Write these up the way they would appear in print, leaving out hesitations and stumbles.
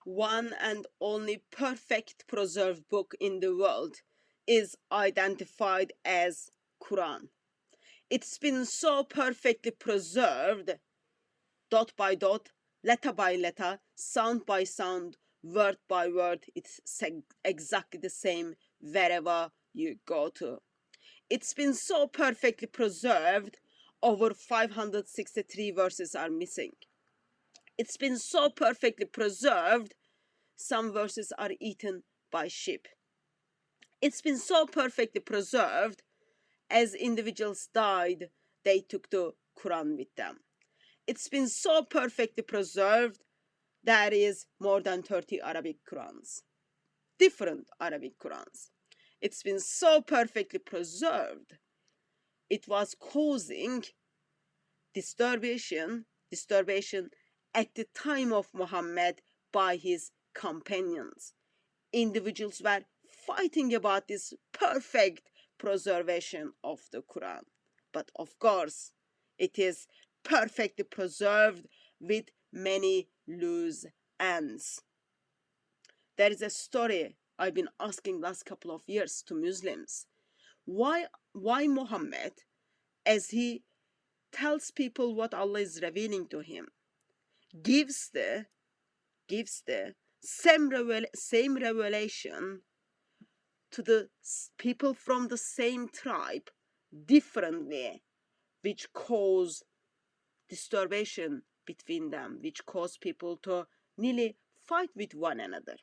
one and only perfect preserved book in the world is identified as Quran. It's been so perfectly preserved, dot by dot, letter by letter, sound by sound, word by word. It's exactly the same wherever you go to. It's been so perfectly preserved, over 563 verses are missing. It's been so perfectly preserved, some verses are eaten by sheep. It's been so perfectly preserved, as individuals died, they took the Quran with them. It's been so perfectly preserved, there is more than 30 Arabic Qurans, different Arabic Qurans. It's been so perfectly preserved, it was causing disturbation at the time of Muhammad by his companions. Individuals were fighting about this perfect preservation of the Quran. But of course, it is perfectly preserved with many loose ends. There is a story I've been asking last couple of years to Muslims. Why Muhammad, as he tells people what Allah is revealing to him, gives the same revelation to the people from the same tribe differently, which cause disturbation between them, which cause people to nearly fight with one another.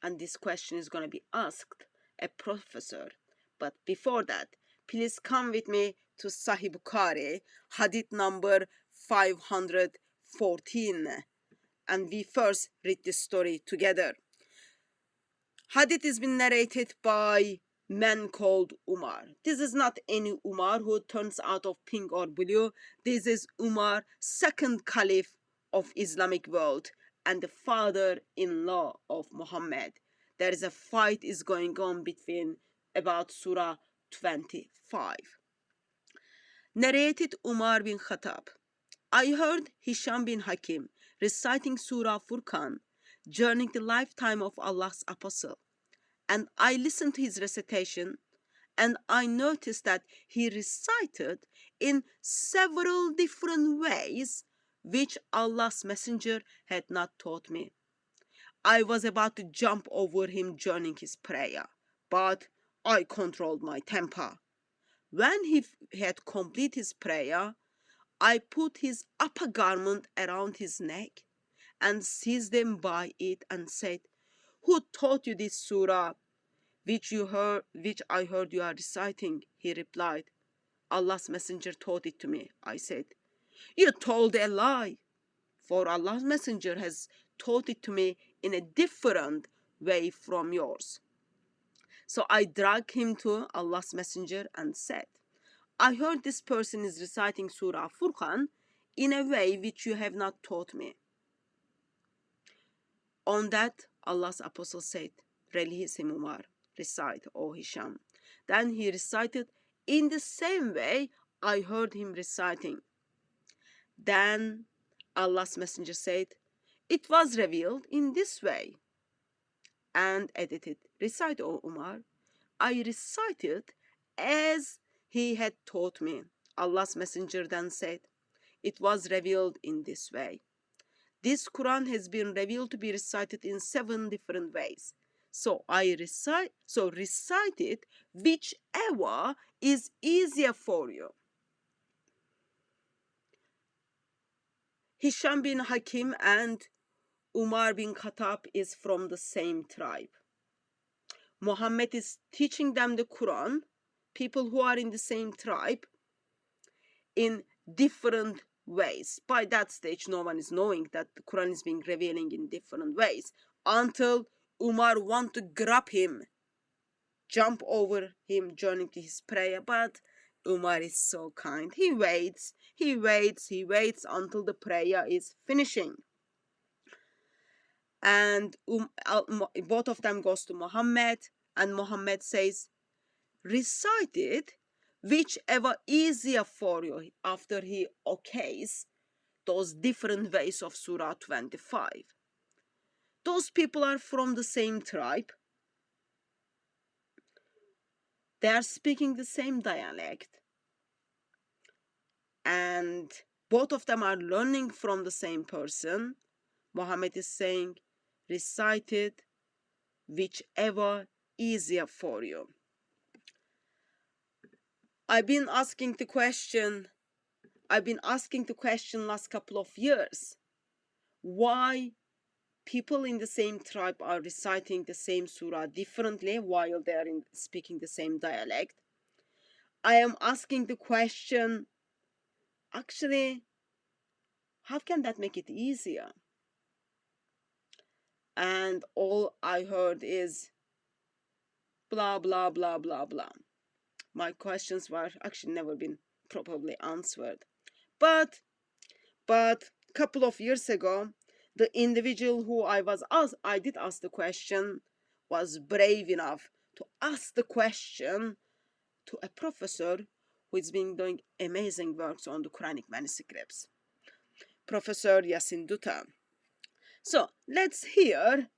And this question is going to be asked a professor. But before that, please come with me to Sahih Bukhari, hadith number 514. And we first read this story together. Hadith has been narrated by man called Umar. This is not any Umar who turns out of pink or blue. This is Umar, second caliph of Islamic world and the father-in-law of Muhammad. There is a fight is going on between about Surah 25. Narrated Umar bin Khattab. I heard Hisham bin Hakim reciting Surah Furqan during the lifetime of Allah's apostle, and I listened to his recitation, and I noticed that he recited in several different ways which Allah's messenger had not taught me. I was about to jump over him during his prayer, but I controlled my temper. When he had completed his prayer, I put his upper garment around his neck and seized him by it and said, "Who taught you this surah which I heard you are reciting?" He replied, "Allah's messenger taught it to me." I said, "You told a lie, for Allah's messenger has taught it to me in a different way from yours." So I dragged him to Allah's messenger and said, "I heard this person is reciting Surah Furqan in a way which you have not taught me." On that, Allah's apostle said, "Release him, Umar. Recite, O Hisham." Then he recited in the same way I heard him reciting. Then Allah's messenger said, "It was revealed in this way," and edited, "Recite, O Umar." I recited as he had taught me. Allah's messenger then said, "It was revealed in this way." This Quran has been revealed to be recited in 7 different ways. So recite it whichever is easier for you. Hisham bin Hakim and Umar bin Khattab is from the same tribe. Muhammad is teaching them the Quran, people who are in the same tribe, in different ways. By that stage, no one is knowing that the Quran is being revealing in different ways until Umar want to grab him, jump over him during his prayer, but Umar is so kind. He waits until the prayer is finishing. And both of them goes to Muhammad, and Muhammad says, "Recite it whichever easier for you," after he okays those different ways of Surah 25. Those people are from the same tribe. They are speaking the same dialect. And both of them are learning from the same person. Muhammad is saying, recite it whichever easier for you. I've been asking the question last couple of years. Why people in the same tribe are reciting the same surah differently while they are speaking the same dialect? I am asking the question, actually, how can that make it easier? And all I heard is blah, blah, blah, blah, blah. My questions were actually never been properly answered. But a couple of years ago, the individual who I did ask the question was brave enough to ask the question to a professor who has been doing amazing works on the Quranic manuscripts, Professor Yasin Dutton. So let's hear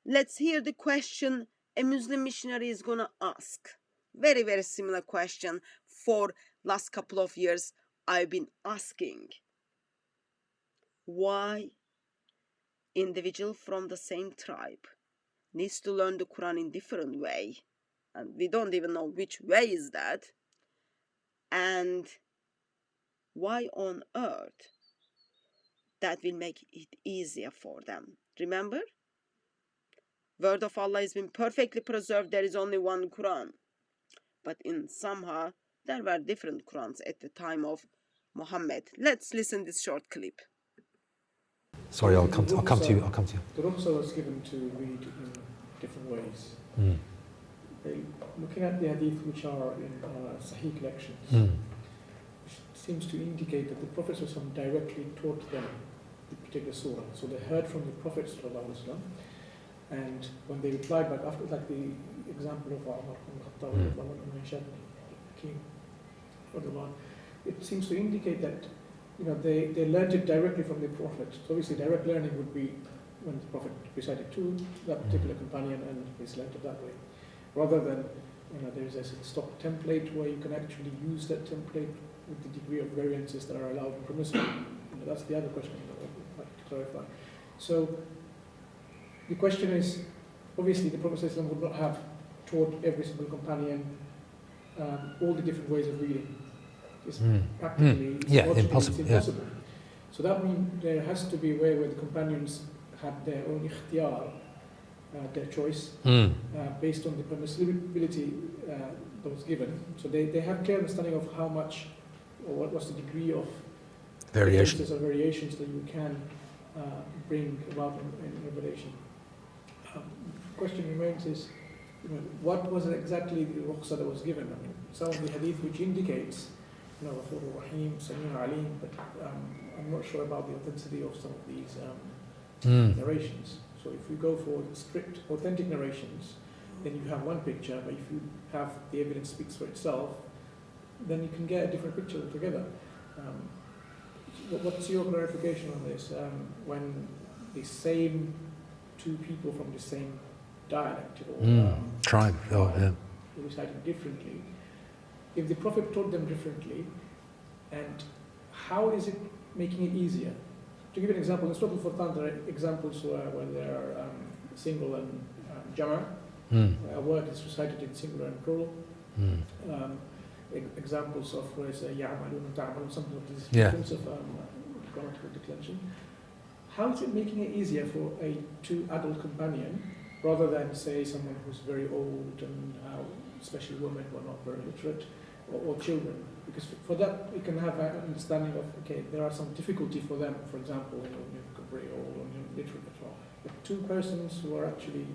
the question a Muslim missionary is gonna ask. Very, very similar question for last couple of years I've been asking. Why individual from the same tribe needs to learn the Quran in different way, and we don't even know which way is that, and why on earth that will make it easier for them. Remember, word of Allah has been perfectly preserved. There is only one Quran, but in somehow there were different Qurans at the time of Muhammad. Let's listen this short clip. Sorry, I'll come to you. The rukhsa was given to read in different ways. Looking at the hadith which are in sahih collections, which seems to indicate that the Prophet directly taught them the particular surah. So they heard from the Prophet ﷺ, and when they replied back after, like the example of Umar ibn Khattab, it seems to indicate that they learned it directly from the Prophet. So obviously direct learning would be when the Prophet recited to that particular companion and they learned it that way. Rather than, there's a stock template where you can actually use that template with the degree of variances that are allowed and permissible. That's the other question that I would like to clarify. So the question is, obviously the Prophet ﷺ would not have taught every single companion all the different ways of reading. It's practically impossible. Yeah. So that means there has to be a way where the companions had their own ikhtiyar, their choice, based on the permissibility that was given. So they have clear understanding of how much, or what was the degree of variations or variations that you can bring about in revelation. The question remains is, what was exactly the rukhsa that was given? I mean, some of the hadith which indicates Ghafur Rahim, Samir Alim, but I'm not sure about the authenticity of some of these narrations. So if we go for strict authentic narrations, then you have one picture, but if you have the evidence speaks for itself, then you can get a different picture altogether. What's your clarification on this? When the same two people from the same dialect or tribe reciting differently, if the Prophet taught them differently, and how is it making it easier? To give an example, in Surah Al-Furqan there are examples where there are single and jama', a word is recited in singular and plural. Examples of where it's ya'malun, ta'malun, something of this difference of grammatical declension. How is it making it easier for a two adult companion rather than, say, someone who's very old and especially women who are not very literate, or children? Because for that we can have an understanding of, okay, there are some difficulty for them, for example, you're very old or literate as well. But two persons who are actually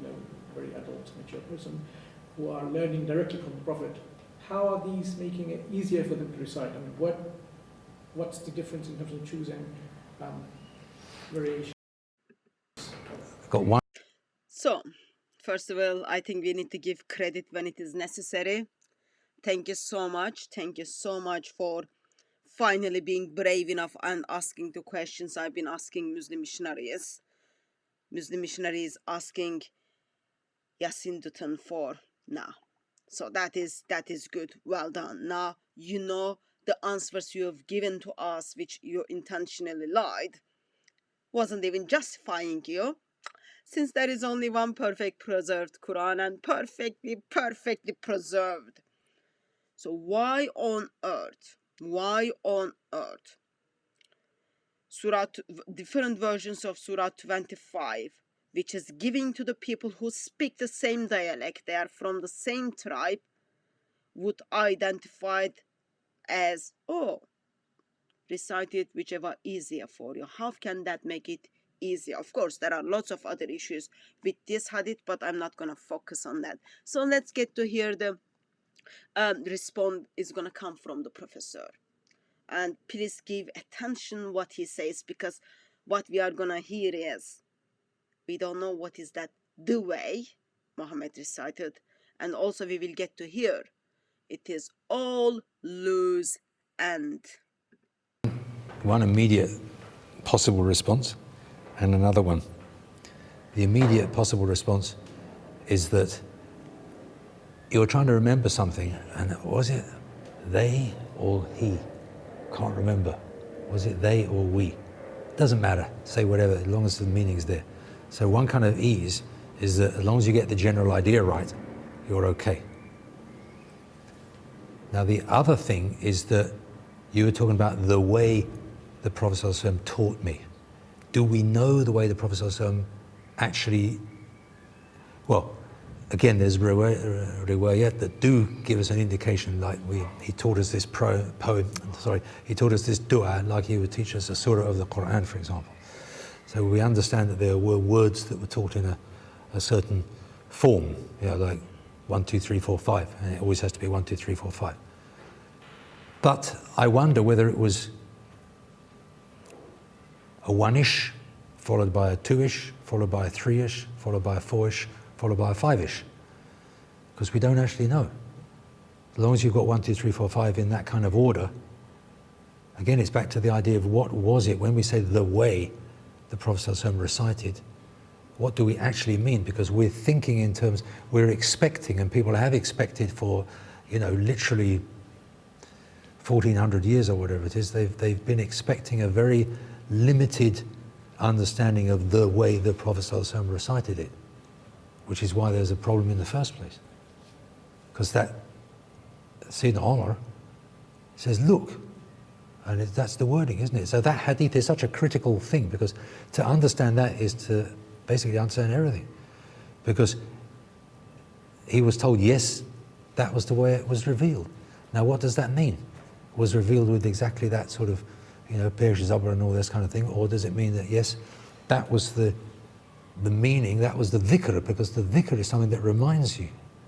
very adult, mature person, who are learning directly from the Prophet, how are these making it easier for them to recite? I mean, what's the difference in terms of choosing variation? Got one. So, first of all, I think we need to give credit when it is necessary. Thank you so much. Thank you so much for finally being brave enough and asking the questions I've been asking Muslim missionaries. Muslim missionaries asking Yasin Dutton for now. So that is good. Well done. Now you know the answers you have given to us, which you intentionally lied, wasn't even justifying you. Since there is only one perfect preserved Quran and perfectly preserved. So why on earth? Surah, different versions of Surah 25, which is giving to the people who speak the same dialect, they are from the same tribe, would identify it as, oh, recite it whichever easier for you. How can that make it easier? Of course, there are lots of other issues with this hadith, but I'm not going to focus on that. So let's get to hear the response is going to come from the professor. And please give attention what he says, because what we are going to hear is, we don't know what is that the way Muhammad recited, and also we will get to hear it is all loose end. One immediate possible response and another one. The immediate possible response is that you're trying to remember something, and was it they or he? Can't remember. Was it they or we? Doesn't matter. Say whatever, as long as the meaning is there. So one kind of ease is that as long as you get the general idea right, you're okay. Now the other thing is that you were talking about the way the Prophet ﷺ taught me. Do we know the way the Prophet ﷺ actually, well, again, there's riwayat that do give us an indication, like he taught us this he taught us this dua, like he would teach us a surah of the Quran, for example. So we understand that there were words that were taught in a certain form, like 1, 2, 3, 4, 5, and it always has to be 1, 2, 3, 4, 5. But I wonder whether it was a 1-ish, followed by a 2-ish, followed by a 3-ish, followed by a 4-ish, followed by a 5-ish, because we don't actually know. As long as you've got 1, 2, 3, 4, 5 in that kind of order, again, it's back to the idea of what was it when we say the way the Prophet ﷺ recited. What do we actually mean? Because we're thinking in terms, we're expecting, and people have expected for, literally 1400 years or whatever it is, they've been expecting a very limited understanding of the way the Prophet ﷺ recited it, which is why there's a problem in the first place. Because that Sayyidina Umar says, look, and that's the wording, isn't it? So that hadith is such a critical thing, because to understand that is to basically understand everything. Because he was told, yes, that was the way it was revealed. Now what does that mean? It was revealed with exactly that sort of, Perish Zabra and all this kind of thing, or does it mean that, yes, that was the meaning, that was the dhikr, because the dhikr is something that reminds you.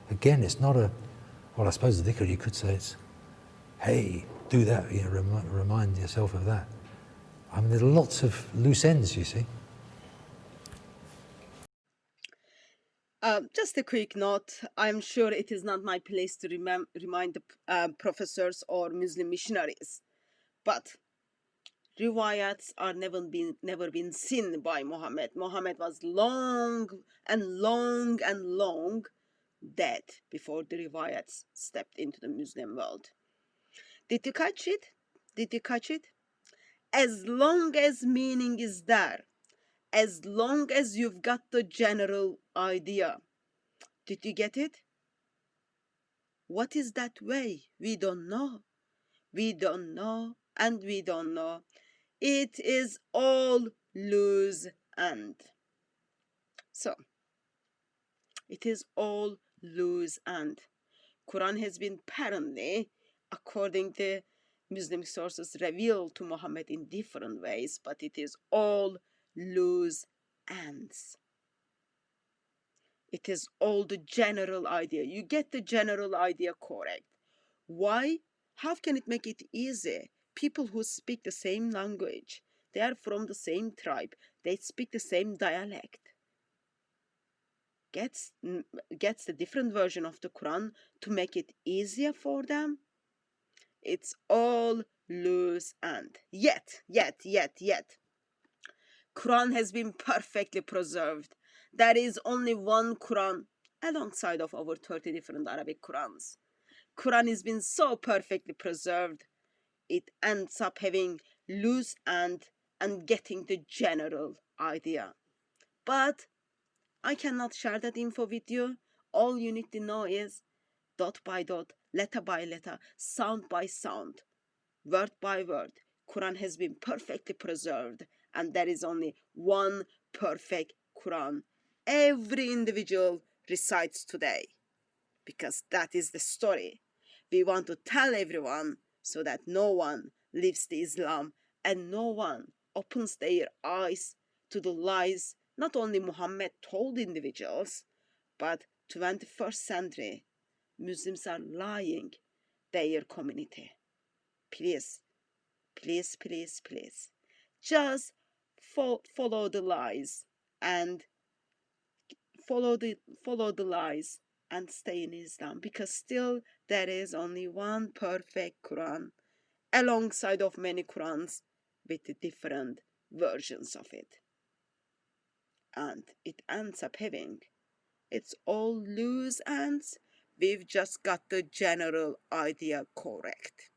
Again, it's not well, I suppose the dhikr, you could say it's, hey, do that, remind yourself of that. I mean, there are lots of loose ends, you see. Just a quick note, I'm sure it is not my place to remind the professors or Muslim missionaries, but riwayats are never been seen by Muhammad. Muhammad was long dead before the riwayats stepped into the Muslim world. Did you catch it? As long as meaning is there, as long as you've got the general idea. Did you get it? What is that way? We don't know. And we don't know. It is all loose end. So, it is all loose end. Quran has been apparently, according to Muslim sources, revealed to Muhammad in different ways, but it is all loose ends. It is all the general idea. You get the general idea correct. Why? How can it make it easy? People who speak the same language, they are from the same tribe, they speak the same dialect, gets the different version of the Quran to make it easier for them. It's all loose end. Yet. Quran has been perfectly preserved. There is only one Quran alongside of over 30 different Arabic Qurans. Quran has been so perfectly preserved, it ends up having loose end and getting the general idea. But I cannot share that info with you. All you need to know is dot by dot, letter by letter, sound by sound, word by word. Quran has been perfectly preserved, and there is only one perfect Quran every individual recites today, because that is the story we want to tell everyone, so that no one leaves the Islam and no one opens their eyes to the lies not only Muhammad told individuals, but 21st century Muslims are lying their community. Please, please, please, please, just follow the lies and follow the lies and stay in Islam, because still there is only one perfect Quran alongside of many Qurans with the different versions of it. And it ends up having, it's all loose ends. We've just got the general idea correct.